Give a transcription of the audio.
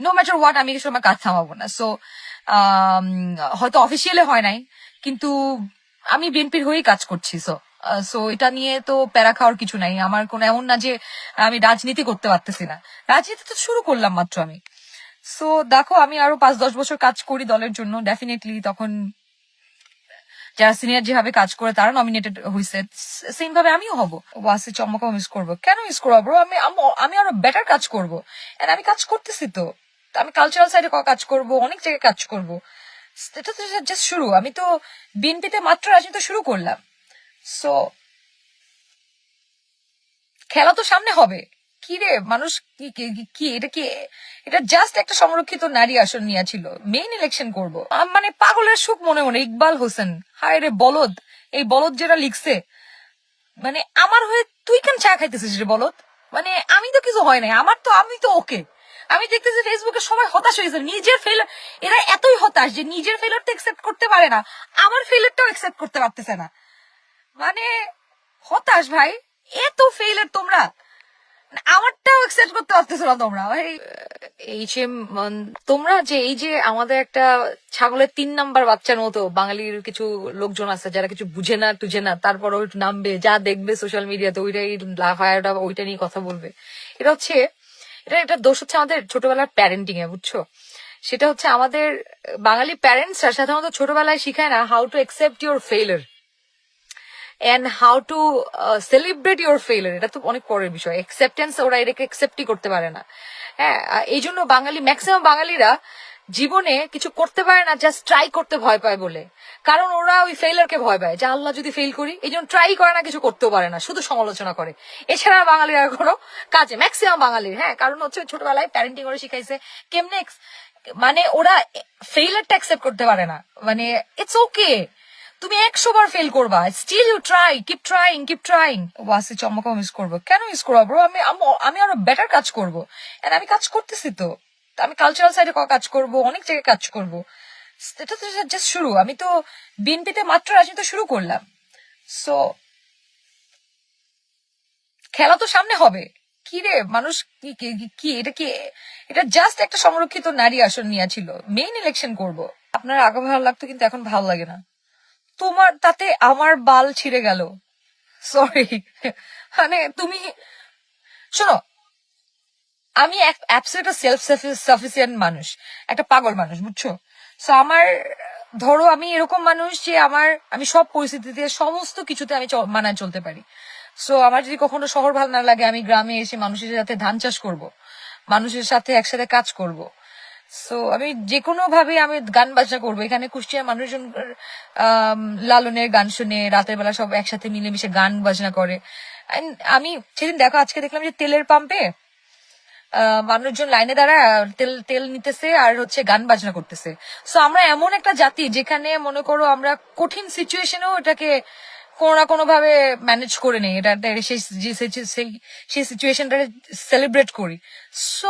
No matter what আমি এই সময় কাজ থামাবো না। সো হয়তো অফিসিয়ালি হয় নাই, কিন্তু আমি বিএনপির হয়েই কাজ করছি। সো এটা নিয়ে তো প্যারা খাওয়ার কিছু নাই। আমার কোনো এমন না যে আমি রাজনীতি করতে পারতেছি না, রাজনীতি তো শুরু করলাম মাত্র আমি। সো দেখো, আমি আরো 5-10 বছর কাজ করি দলের জন্য, ডেফিনেটলি তখন যারা সিনিয়র যেভাবে কাজ করে তারা নমিনেটেড হয়েছে, সেম ভাবে আমিও হব। ওয়াসি চম্মক মিস করবো কেন? মিস করবো ব্রো, আমি আরো বেটার কাজ করবো। এন্ড আমি কাজ করতেছি তো। আমি কালচারাল সাইডে কাজ করব, অনেক জায়গায় কাজ করব। এটা তো জাস্ট শুরু। আমি তো বিএনপিতে মাত্র রাজনীতি শুরু করলাম। সো খেলা তো সামনে হবে। কি রে মানুষ, কি এটা কি? এটা জাস্ট একটা সংরক্ষিত নারী আসন নিয়ে ছিল, মেইন ইলেকশন করব। মানে পাগলের সুখ মনে মনে। ইকবাল হোসেন, হায় রে বলদ, এই বলদ যেটা লিখছে, মানে আমার হয়ে তুই কেন চা খাইতেছিস রে বলদ? মানে আমি তো কিছু হয় নাই, আমি তো ওকে। আমি দেখতেছি ফেসবুকে সবাই হতাশ হয়েছে, নিজের ফেলার। এরা এতই হতাশ যে নিজের ফেলার তো একসেপ্ট করতে পারে না, আমার ফেলারটাও একসেপ্ট করতে পারতেছে না। মানে হতাশ ভাই, এত ফেইলার তোমরা, আমারটাও একসেপ্ট করতে পারতেছো না তোমরা ভাই। এই যে তোমরা যে এই যে আমাদের একটা ছাগলের 3 নাম্বার বাচ্চার মতো বাঙালির কিছু লোকজন আছে যারা কিছু বুঝে না টুঝে না, তারপর ওই নামবে, যা দেখবে সোশ্যাল মিডিয়াতে ওইটাই লাফায়াটা ওইটা নিয়ে কথা বলবে। এটা হচ্ছে, এটা দোষ হচ্ছে আমাদের ছোটবেলার প্যারেন্টিং এ, বুঝছো? সেটা হচ্ছে আমাদের বাঙালি প্যারেন্টসরা সাধারণত ছোটবেলায় শিখায় না how to accept your failure and how to celebrate your failure. এটা তো অনেক পরের বিষয়। অ্যাকসেপ্টেন্স ওরা এটাকে অ্যাকসেপ্টই করতে পারে না। হ্যাঁ, এই জন্য ম্যাক্সিমাম বাঙালিরা জীবনে কিছু করতে পারে না, জাস্ট ট্রাই করতে ভয় পায় বলে। কারণ ওরা ওই ফেইলারকে ভয় পায় যে আল্লাহ যদি ফেল করি, এই জন্য ট্রাই করে না, কিছু করতেও পারে না, শুধু সমালোচনা করে। এছাড়া বাঙালিরা কোনো কাজে, ম্যাক্সিমাম বাঙালির, হ্যাঁ, কারণ হচ্ছে ছোটবেলায় প্যারেন্টিং ওরা শিখাইছে কেমনে, মানে ওরা ফেইলারটা অ্যাকসেপ্ট করতে পারে না। মানে ইটস ওকে, তুমি 100 বার ফেল করবা, still you try, keep trying. ওয়াসি চম্মক মিস করবো কেন? মিস করবো ব্রো, আমি আরো বেটার কাজ করবো। এন্ড আমি কাজ করতেছি তো। আমি কালচারাল সাইডে কাজ করব, অনেক জায়গায় কাজ করব। এটা তো জাস্ট শুরু। আমি তো বিএনপিতে মাত্র রাজনীতি শুরু করলাম। সো খেলা তো সামনে হবে। কি রে মানুষ, কি এটা কি? এটা জাস্ট একটা সংরক্ষিত নারী আসন নিয়ে ছিল, মেইন ইলেকশন করব। আপনার আগে ভালো লাগতো, কিন্তু এখন ভালো লাগে না। তোমার তাতে আমার বাল ছিঁড়ে গেল, সরি। মানে তুমি শোনো, আমি অ্যাবসলিউট সেলফ সাফিসিয়েন্ট মানুষ, একটা পাগল মানুষ, বুঝছো? সো আমার, ধরো আমি এরকম মানুষ যে আমি সব পরিস্থিতিতে সমস্ত কিছুতে আমি মানায় চলতে পারি। সো আমার যদি কখনো শহর ভালো না লাগে, আমি গ্রামে এসে মানুষের সাথে ধান চাষ করব, মানুষের সাথে একসাথে কাজ করব। সো আমি যে কোনো ভাবে আমি গান বাজনা করবো। এখানে কুষ্টিয়ার মানুষজন লালনের গান শুনে রাতের বেলা সব একসাথে মিলেমিশে গান বাজনা করে। আমি সেদিন দেখো, আজকে দেখলাম যে তেলের পাম্পে মানুষজন লাইনে দাঁড়ায় তেল তেল নিতেছে আর হচ্ছে গান বাজনা করতেছে। সো আমরা এমন একটা জাতি যেখানে মনে করো আমরা কঠিন সিচুয়েশনেও এটাকে কোনো না কোনো ভাবে ম্যানেজ করে নেই, এটা সেই সিচুয়েশনটা সেলিব্রেট করি। সো